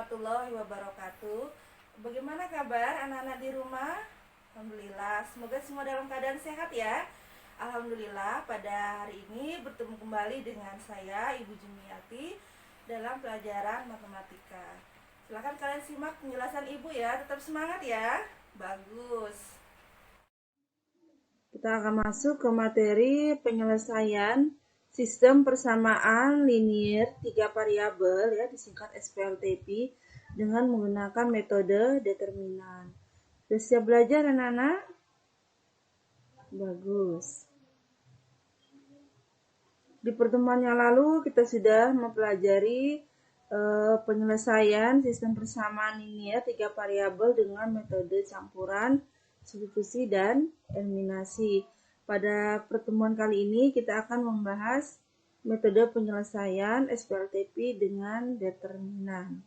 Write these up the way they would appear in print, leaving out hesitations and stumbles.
warahmatullahi wabarakatuh. Bagaimana kabar anak-anak di rumah? Alhamdulillah, semoga semua dalam keadaan sehat ya. Alhamdulillah, pada hari ini bertemu kembali dengan saya, Ibu Jumiati, dalam pelajaran matematika. Silahkan kalian simak penjelasan Ibu ya, tetap semangat ya. Bagus. Kita akan masuk ke materi penyelesaian sistem persamaan linear 3 variabel ya, disingkat SPLTP, dengan menggunakan metode determinan. Sudah siap belajar anak-anak? Bagus. Di pertemuan yang lalu kita sudah mempelajari penyelesaian sistem persamaan linear 3 variabel dengan metode campuran, substitusi, dan eliminasi. Pada pertemuan kali ini kita akan membahas metode penyelesaian SPLTP dengan determinan.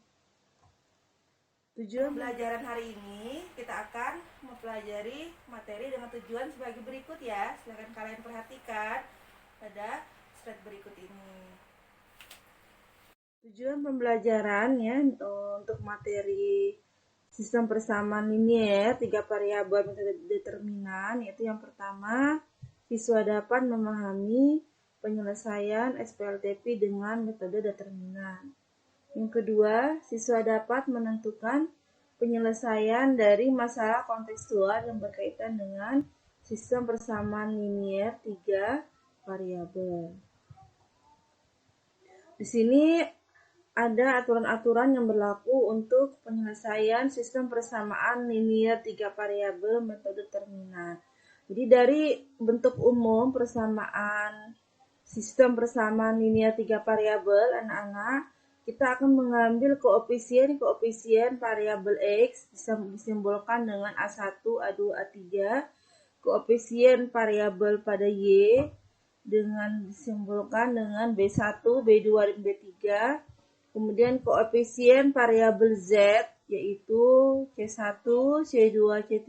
Tujuan pelajaran hari ini kita akan mempelajari materi dengan tujuan sebagai berikut ya. Silakan kalian perhatikan pada slide berikut ini. Tujuan pembelajaran ya untuk materi sistem persamaan linear 3 variabel metode determinan, yaitu yang pertama, siswa dapat memahami penyelesaian SPLTP dengan metode determinan. Yang kedua, siswa dapat menentukan penyelesaian dari masalah kontekstual yang berkaitan dengan sistem persamaan linear 3 variabel. Di sini ada aturan-aturan yang berlaku untuk penyelesaian sistem persamaan linear 3 variabel metode determinan. Jadi dari bentuk umum persamaan sistem persamaan linear 3 variabel, anak-anak, kita akan mengambil koefisien variabel X, bisa disimbolkan dengan A1, A2, A3, koefisien variabel pada Y dengan disimbolkan dengan B1, B2, dan B3, kemudian koefisien variabel Z yaitu C1, C2, C3,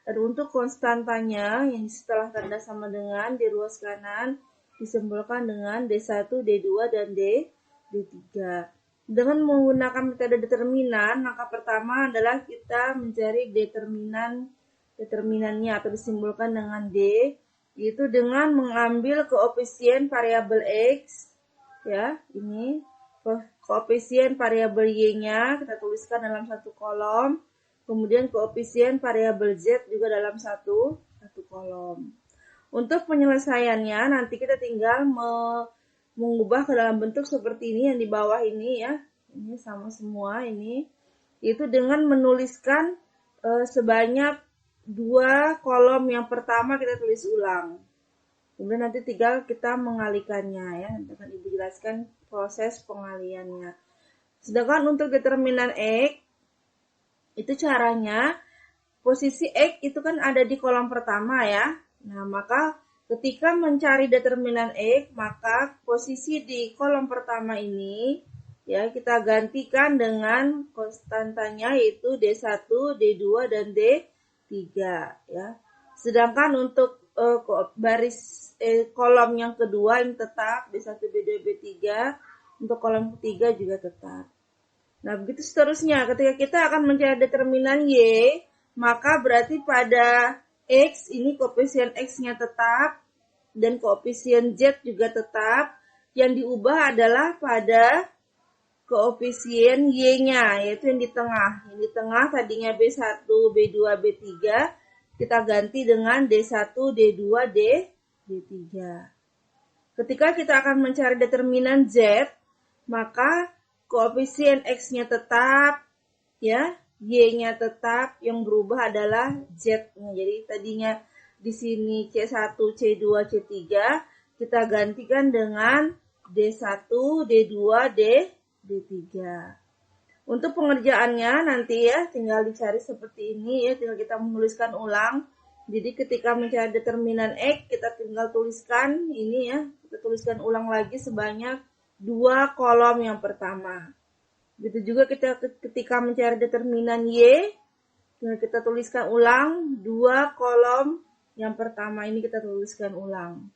dan untuk konstantanya yang setelah tanda sama dengan di ruas kanan disimbolkan dengan D1, D2, dan D3. Dengan menggunakan metode determinan, langkah pertama adalah kita mencari determinannya atau disimbolkan dengan D, yaitu dengan mengambil koefisien variabel X ya, ini koefisien variabel Y-nya kita tuliskan dalam satu kolom, kemudian koefisien variabel Z juga dalam satu kolom. Untuk penyelesaiannya nanti kita tinggal mengubah ke dalam bentuk seperti ini yang di bawah ini ya. Ini sama semua ini. Itu dengan menuliskan sebanyak 2 kolom yang pertama kita tulis ulang. Kemudian nanti tinggal kita mengalihkannya ya. Nanti akan Ibu jelaskan proses pengaliannya. Sedangkan untuk determinan X, itu caranya posisi X itu kan ada di kolom pertama ya. Nah, maka ketika mencari determinan X, maka posisi di kolom pertama ini ya kita gantikan dengan konstantanya yaitu D1, D2, dan D3 ya. Sedangkan untuk kolom yang kedua yang tetap D1, D2, D3, untuk kolom ketiga juga tetap. Nah, begitu seterusnya. Ketika kita akan mencari determinan Y, maka berarti pada X ini koefisien X-nya tetap dan koefisien Z juga tetap. Yang diubah adalah pada koefisien Y-nya, yaitu yang di tengah. Yang di tengah tadinya B1, B2, B3, kita ganti dengan D1, D2, D3. Ketika kita akan mencari determinan Z, maka koefisien X-nya tetap, ya, Y-nya tetap, yang berubah adalah Z-nya. Jadi tadinya di sini C1, C2, C3, kita gantikan dengan D1, D2, D3. Untuk pengerjaannya nanti ya, tinggal dicari seperti ini ya, tinggal kita menuliskan ulang. Jadi ketika mencari determinan X, kita tinggal tuliskan ini ya, kita tuliskan ulang lagi sebanyak 2 kolom yang pertama. Begitu juga kita ketika mencari determinan Y, kita tuliskan ulang 2 kolom yang pertama ini kita tuliskan ulang.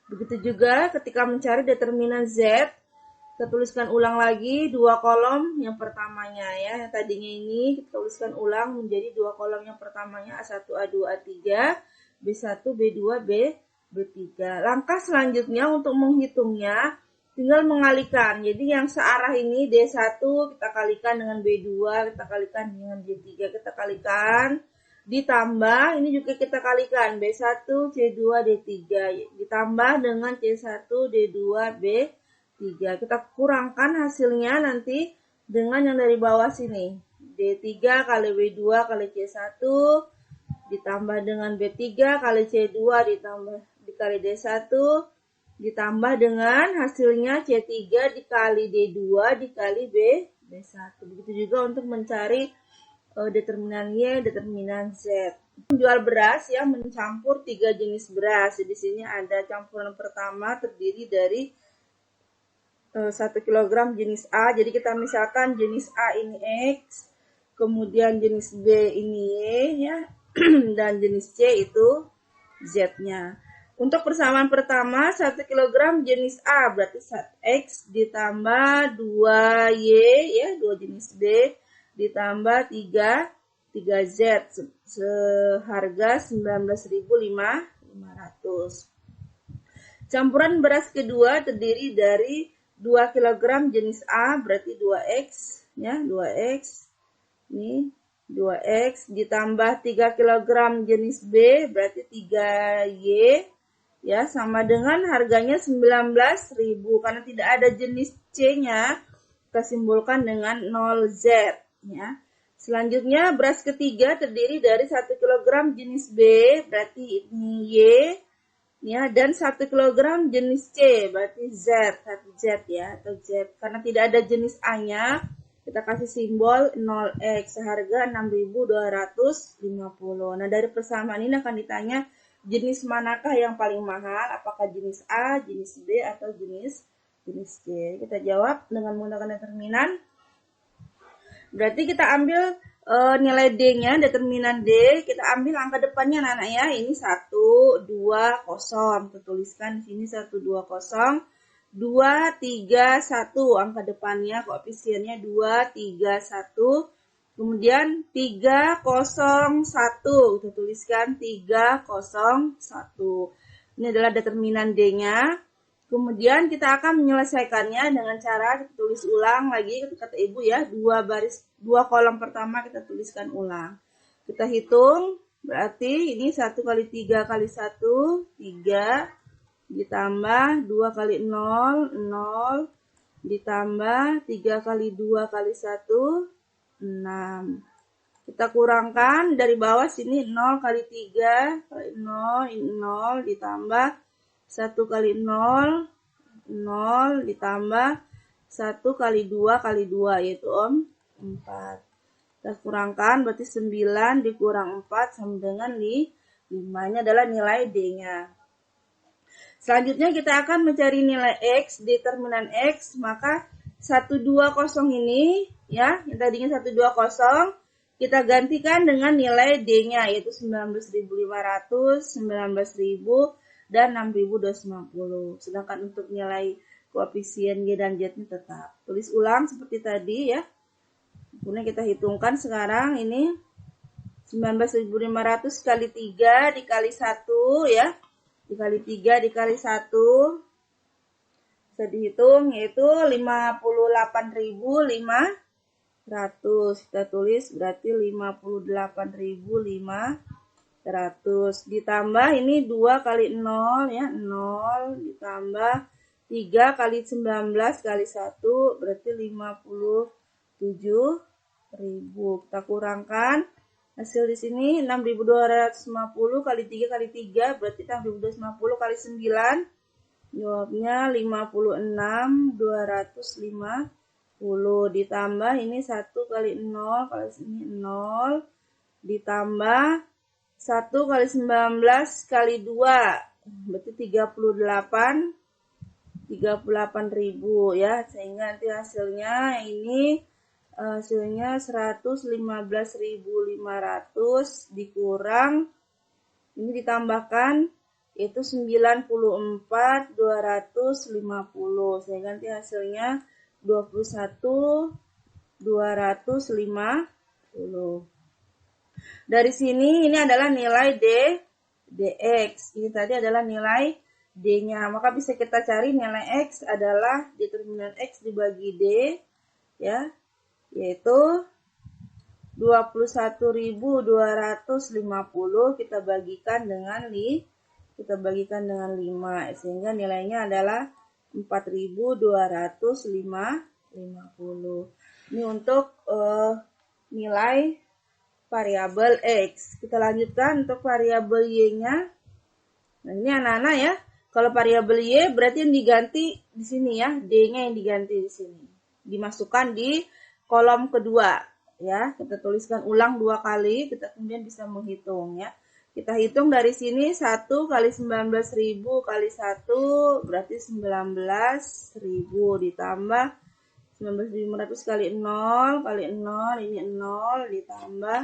Begitu juga ketika mencari determinan Z, Kita tuliskan ulang lagi dua kolom yang pertamanya ya. Yang tadinya ini kita tuliskan ulang menjadi dua kolom yang pertamanya A1, A2, A3, B1, B2, B3. Langkah selanjutnya untuk menghitungnya tinggal mengalihkan. Jadi yang searah ini D1 kita kalikan dengan B2, kita kalikan dengan B3, kita kalikan. Ditambah ini juga kita kalikan B1, C2, D3. Ditambah dengan C1, D2, B3. Kita kurangkan hasilnya nanti dengan yang dari bawah sini. D3 kali B2 kali C1 ditambah dengan B3 kali C2 ditambah dikali D1 ditambah dengan hasilnya C3 dikali D2 dikali B1. Begitu juga untuk mencari determinan Y, determinan Z. Menjual beras ya, mencampur 3 jenis beras. Di sini ada campuran pertama terdiri dari 1 kg jenis A. Jadi kita misalkan jenis A ini X, kemudian jenis B ini Y ya, dan jenis C itu Z-nya. Untuk persamaan pertama 1 kg jenis A berarti X ditambah 2Y ya, 2 jenis B ditambah 3 Z seharga 19.500. Campuran beras kedua terdiri dari 2 kg jenis A berarti 2X ya, 2X. Ini 2X ditambah 3 kg jenis B berarti 3Y ya, sama dengan harganya 19.000 karena tidak ada jenis C-nya, kita simbolkan dengan 0Z ya. Selanjutnya beras ketiga terdiri dari 1 kg jenis B berarti ini Y ya, dan 1 kg jenis C berarti Z, 1Z ya, atau Z. Karena tidak ada jenis A-nya, kita kasih simbol 0X seharga 6.250. Nah, dari persamaan ini akan ditanya jenis manakah yang paling mahal, apakah jenis A, jenis B, atau jenis C. Kita jawab dengan menggunakan determinan. Berarti kita ambil nilai D-nya, determinan D, kita ambil angka depannya anak-anak ya. Ini 1, 2, 0. Kita tuliskan di sini 1, 2, 0. 2, 3, 1. Angka depannya, koefisiennya 2, 3, 1. Kemudian 3, 0, 1. Kita tuliskan 3, 0, 1. Ini adalah determinan D-nya. Kemudian kita akan menyelesaikannya dengan cara kita tulis ulang lagi, kata ibu ya, 2 kolom pertama kita tuliskan ulang. Kita hitung, berarti ini 1 kali 3 kali 1, 3, ditambah 2 kali 0, 0, ditambah 3 kali 2 kali 1, 6. Kita kurangkan dari bawah sini 0 kali 3 kali 0, ini 0, ditambah 1 kali 0, 0, ditambah 1 kali 2 kali 2, yaitu 4. Kita kurangkan, berarti 9 dikurang 4 sama dengan 5. Ini adalah nilai D-nya. Selanjutnya kita akan mencari nilai X, determinan X, maka 120 ini, ya, yang tadinya 120, kita gantikan dengan nilai D-nya, yaitu 19.500, 19.000, dan 6.250. Sedangkan untuk nilai koefisien Y dan Z-nya tetap. Tulis ulang seperti tadi ya. Kemudian kita hitungkan sekarang ini 19.500 kali 3 dikali 1 ya. Dikali 3 dikali 1. Bisa dihitung yaitu 58.500. Kita tulis berarti 58.500. Ditambah ini 2 kali 0 ya, 0 ditambah 3 kali 19 kali 1 berarti 57.000. Kita kurangkan hasil di sini 6.250 kali 3 kali 3 berarti 6.250 kali 9. Jawabnya 56.250 ditambah ini 1 kali 0 kali sini 0 ditambah 1 kali 19 kali 2 berarti 38.000 ya, sehingga nanti hasilnya ini hasilnya 115.500 dikurang ini ditambahkan itu 94.250 sehingga nanti hasilnya 21.250. Dari sini ini adalah nilai dx. Ini tadi adalah nilai d-nya. Maka bisa kita cari nilai x adalah determinan x dibagi d, ya, yaitu 21.250 kita bagikan dengan 5, sehingga nilainya adalah 4.250. Ini untuk nilai variabel x. Kita lanjutkan untuk variabel y-nya. Nah, ini anak-anak ya. Kalau variabel y berarti yang diganti di sini ya, d-nya yang diganti di sini. Dimasukkan di kolom kedua ya. Kita tuliskan ulang 2 kali, kita kemudian bisa menghitung ya. Kita hitung dari sini 1 kali 19.000 kali 1 berarti 19.000 ditambah 19.500 kali 0 ini 0 ditambah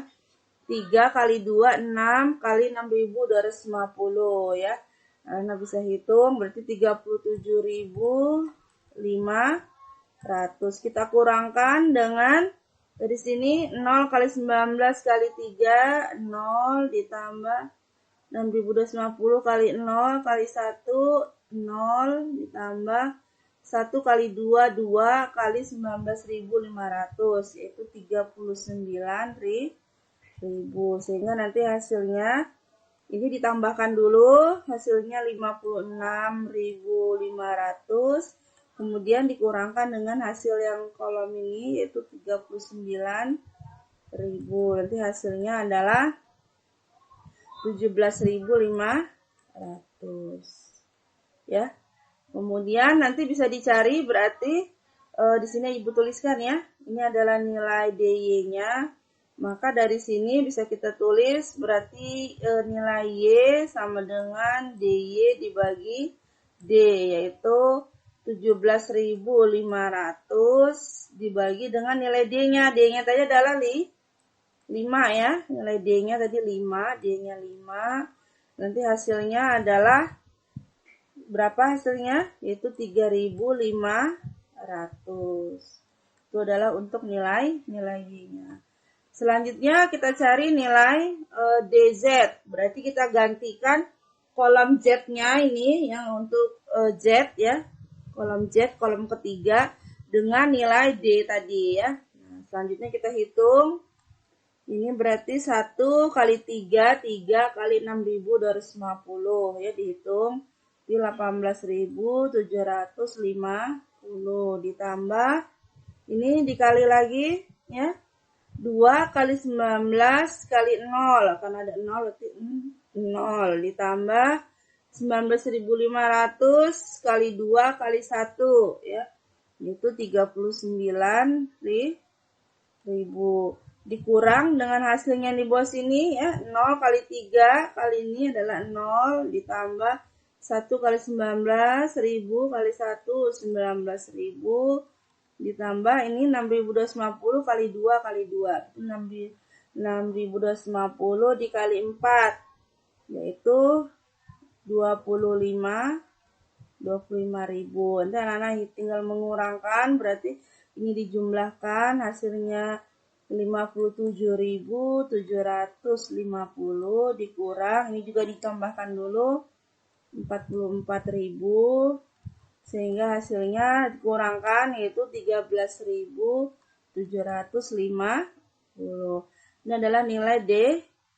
3 kali 2 6 kali 6.250 ya. Nah, bisa hitung berarti 37.500. Kita kurangkan dengan dari sini 0 kali 19 kali 3 0 ditambah 6.250 kali 0 kali 1 0 ditambah 1 kali 2 2 kali 19.500 yaitu 39.000. Sehingga nanti hasilnya ini ditambahkan dulu, hasilnya 56.500, kemudian dikurangkan dengan hasil yang kolom ini yaitu 39.000. Nanti hasilnya adalah 17.500 ya. Kemudian nanti bisa dicari berarti di sini Ibu tuliskan ya. Ini adalah nilai DY-nya. Maka dari sini bisa kita tulis berarti nilai Y sama dengan DY dibagi D, yaitu 17.500 dibagi dengan nilai D-nya. D-nya tadi adalah 5 ya. Nilai D-nya tadi 5, D-nya 5. Nanti hasilnya adalah berapa hasilnya? Yaitu 3.500. Itu adalah untuk nilai Y-nya. Selanjutnya kita cari nilai DZ. Berarti kita gantikan kolom Z-nya ini yang untuk Z ya. Kolom Z, kolom ketiga dengan nilai D tadi ya. Nah, selanjutnya kita hitung. Ini berarti 1 kali 3, 3 kali 6.250 ya, dihitung di 18.750 ditambah ini dikali lagi ya. 2 kali 19 kali 0, karena ada 0 berarti 0 ditambah 19.500 kali 2 kali 1 ya, itu 39.000 dikurang dengan hasilnya di bawah sini ya, 0 kali 3 kali ini adalah 0 ditambah 1 kali 19.000 kali 1 19.000 ditambah ini 6.250 kali 2 kali 2 6.250 dikali 4 yaitu 25.000. Nanti anak-anak tinggal mengurangkan, berarti ini dijumlahkan hasilnya 57.750 dikurang, ini juga ditambahkan dulu 44.000 sehingga hasilnya dikurangkan yaitu 13.750. Ini adalah nilai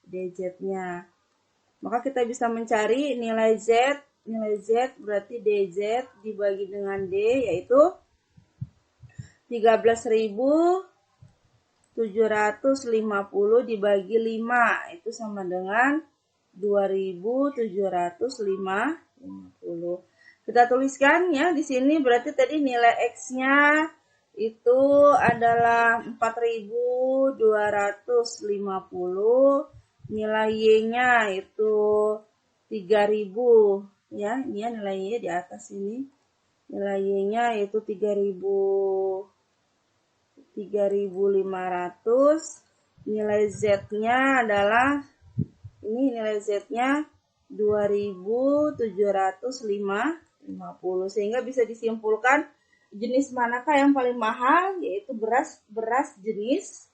DZ-nya. Maka kita bisa mencari nilai Z. Nilai Z berarti DZ dibagi dengan D yaitu 13.750 dibagi 5 itu sama dengan 2.750. Kita tuliskan ya di sini berarti tadi nilai X-nya itu adalah 4.250, nilai Y-nya itu 3.000 ya. Ini ya nilai Y di atas ini. Nilai Y-nya yaitu 3.500. Nilai Z-nya adalah ini nilai Z-nya 2.750 50. Sehingga bisa disimpulkan jenis manakah yang paling mahal, yaitu beras jenis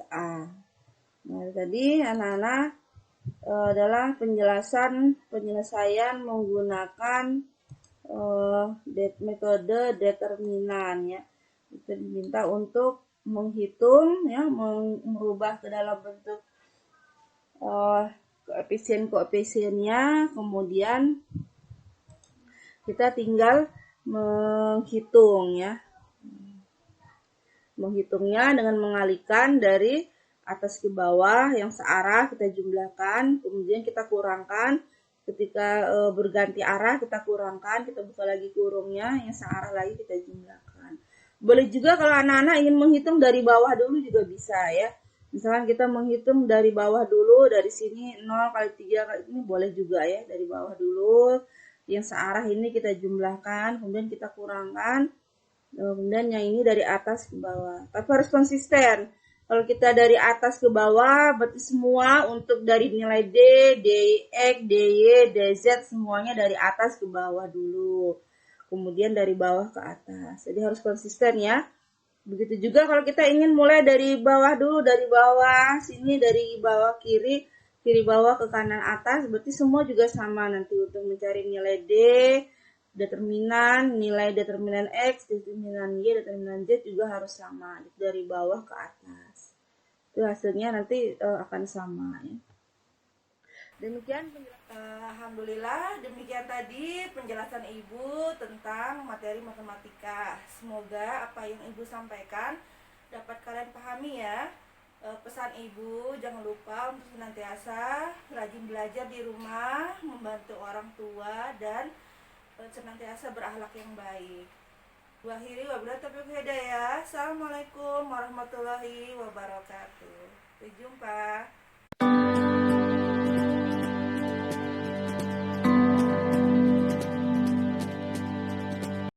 A. Nah, tadi anak-anak adalah penyelesaian menggunakan metode determinan ya. Kita diminta untuk menghitung ya, merubah ke dalam bentuk koefisien-koefisiennya, kemudian kita tinggal menghitung ya. Menghitungnya dengan mengalihkan dari atas ke bawah yang searah kita jumlahkan, kemudian kita kurangkan. Ketika berganti arah kita kurangkan, kita buka lagi kurungnya, yang searah lagi kita jumlahkan. Boleh juga kalau anak-anak ingin menghitung dari bawah dulu juga bisa ya. Misalkan kita menghitung dari bawah dulu, dari sini 0 kali 3 kali ini boleh juga ya, dari bawah dulu. Yang searah ini kita jumlahkan, kemudian kita kurangkan, kemudian yang ini dari atas ke bawah. Tapi harus konsisten. Kalau kita dari atas ke bawah, berarti semua untuk dari nilai D, DX, DY, DZ, semuanya dari atas ke bawah dulu. Kemudian dari bawah ke atas. Jadi harus konsisten ya. Begitu juga kalau kita ingin mulai dari bawah dulu, dari bawah sini, dari bawah kiri bawah ke kanan atas, berarti semua juga sama nanti untuk mencari nilai D, nilai determinan X, determinan Y, determinan Z juga harus sama dari bawah ke atas. Itu hasilnya nanti akan sama ya. Demikian alhamdulillah, demikian tadi penjelasan Ibu tentang materi matematika. Semoga apa yang Ibu sampaikan dapat kalian pahami ya. Pesan Ibu jangan lupa untuk senantiasa rajin belajar di rumah, membantu orang tua, dan senantiasa berakhlak yang baik. Wabillahi wabillahi taufiq hidayah. Assalamualaikum warahmatullahi wabarakatuh. Sampai jumpa.